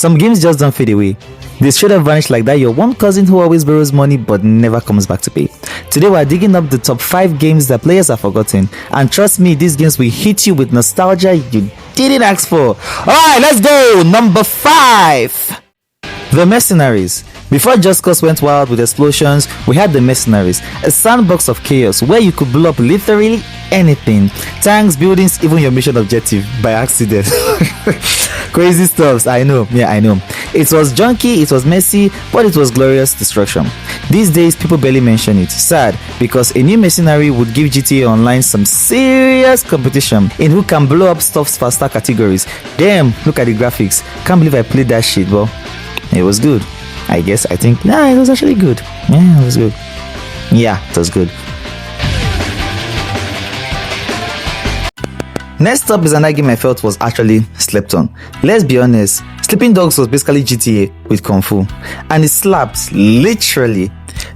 Some games just don't fade away. They straight up vanish like that your one cousin who always borrows money but never comes back to pay. Today we are digging up the top 5 games that players have forgotten, and trust me, these games will hit you with nostalgia you didn't ask for. Alright, let's go! Number 5! The Mercenaries. Before Just Cause went wild with explosions, we had the Mercenaries, a sandbox of chaos where you could blow up literally anything. Tanks, buildings, even your mission objective by accident. Crazy stuffs, I know. Yeah, I know. It was junky, it was messy, but it was glorious destruction. These days, people barely mention it. Sad, because a new Mercenary would give GTA Online some serious competition in who can blow up stuff's faster categories. Damn, look at the graphics. Can't believe I played that shit, but it was good. It was actually good. Yeah, it was good. Yeah, it was good. Next up is another game I felt was actually slept on. Let's be honest, Sleeping Dogs was basically GTA with Kung Fu. And it slaps, literally.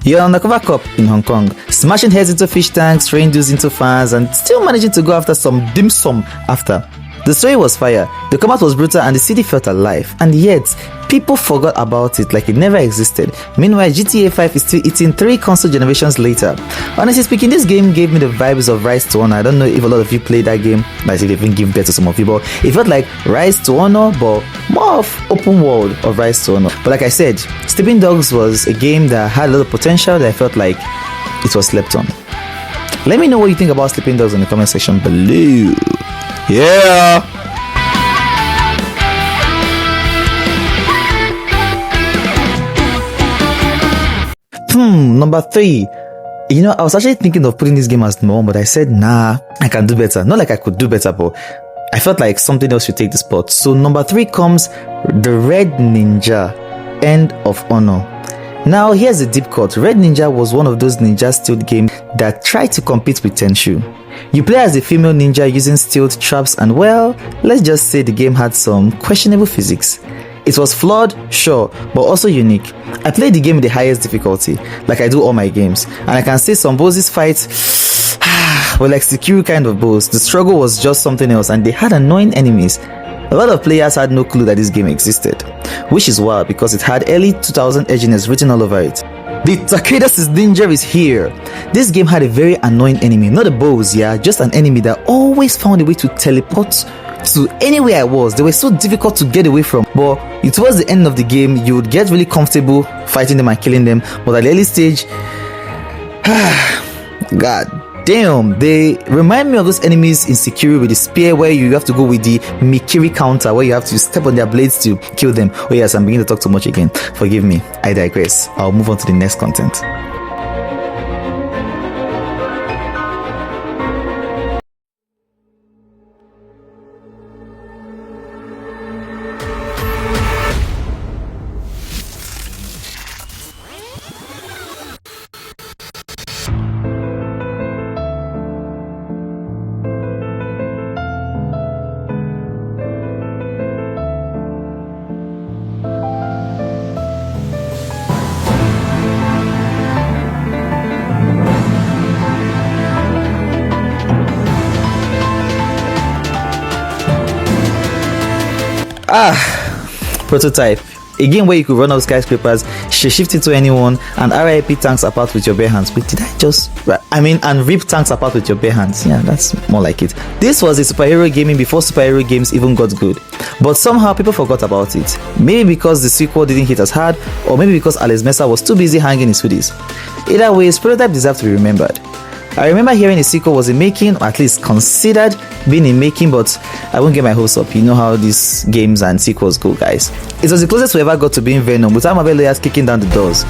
You're on the cover cop in Hong Kong, smashing heads into fish tanks, throwing dudes into fans, and still managing to go after some dim sum after. The story was fire, the combat was brutal, and the city felt alive, and yet people forgot about it like it never existed. Meanwhile, GTA 5 is still eating 3 console generations later. Honestly speaking, this game gave me the vibes of Rise to Honor. I don't know if a lot of you played that game, like it even give birth to some of you, but it felt like Rise to Honor, but more of open world of Rise to Honor. But like I said, Sleeping Dogs was a game that had a lot of potential that I felt like it was slept on. Let me know what you think about Sleeping Dogs in the comment section below. Yeah. Number 3. You know, I was actually thinking of putting this game as number 1, but I said, nah, I can do better. Not like I could do better, but I felt like something else should take the spot. So number 3 comes the Red Ninja End of Honor. Now, here's the deep cut. Red Ninja was one of those ninja stealth games that tried to compete with Tenchu. You play as a female ninja using stealth traps, and well, let's just say the game had some questionable physics. It was flawed, sure, but also unique. I played the game with the highest difficulty, like I do all my games, and I can say some bosses fights were like Sekiro kind of boss. The struggle was just something else, and they had annoying enemies. A lot of players had no clue that this game existed, which is wild because it had early 2000 edginess written all over it. The Takeda's Ninja is here. This game had a very annoying enemy, not a boss, yeah, just an enemy that always found a way to teleport to anywhere I was. They were so difficult to get away from, but towards the end of the game, you would get really comfortable fighting them and killing them, but at the early stage, god damn, they remind me of those enemies in Sekiro with the spear, where you have to go with the Mikiri counter, where you have to step on their blades to kill them. Oh yes, I'm beginning to talk too much again. Forgive me, I digress. I'll move on to the next content. Prototype. A game where you could run up skyscrapers, shift into anyone, and RIP tanks apart with your bare hands. Wait, did I just... and rip tanks apart with your bare hands. Yeah, that's more like it. This was a superhero gaming before superhero games even got good. But somehow people forgot about it. Maybe because the sequel didn't hit as hard, or maybe because Alex Mesa was too busy hanging his hoodies. Either way, Prototype deserves to be remembered. I remember hearing a sequel was in making, or at least considered being in making, but I won't get my hopes up. You know how these games and sequels go, guys. It was the closest we ever got to being Venom, without Marvel lawyers kicking down the doors.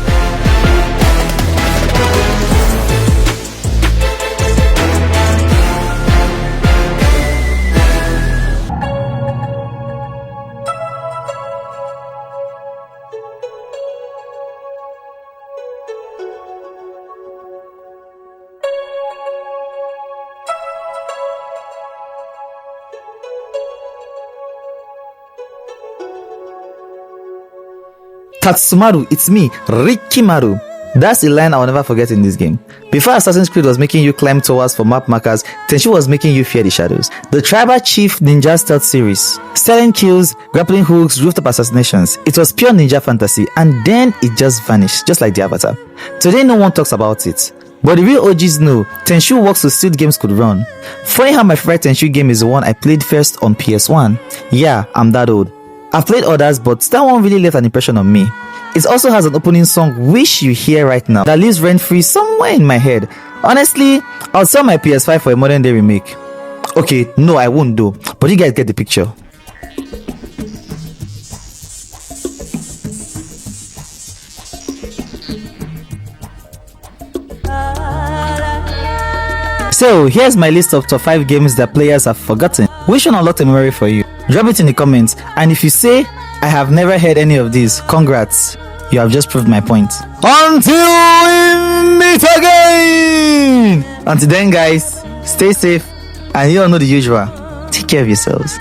Tatsumaru, it's me, Rikimaru. That's a line I'll never forget in this game. Before Assassin's Creed was making you climb towers for map markers, Tenchu was making you fear the shadows. The Tribal Chief Ninja Stealth series. Stealing kills, grappling hooks, rooftop assassinations. It was pure ninja fantasy and then it just vanished, just like the Avatar. Today no one talks about it. But the real OGs know, Tenchu works so still games could run. Funny how my favorite Tenchu game is the one I played first on PS1. Yeah, I'm that old. I've played others, but that one really left an impression on me. It also has an opening song which you hear right now that lives rent-free somewhere in my head. Honestly, I'll sell my PS5 for a modern day remake. Okay, no I won't though, but you guys get the picture. So here's my list of top 5 games that players have forgotten. Which one unlocked a memory for you? Drop it in the comments, and if you say I have never heard any of these, congrats, you have just proved my point. Until we meet again! Until then guys, stay safe and you all know the usual. Take care of yourselves.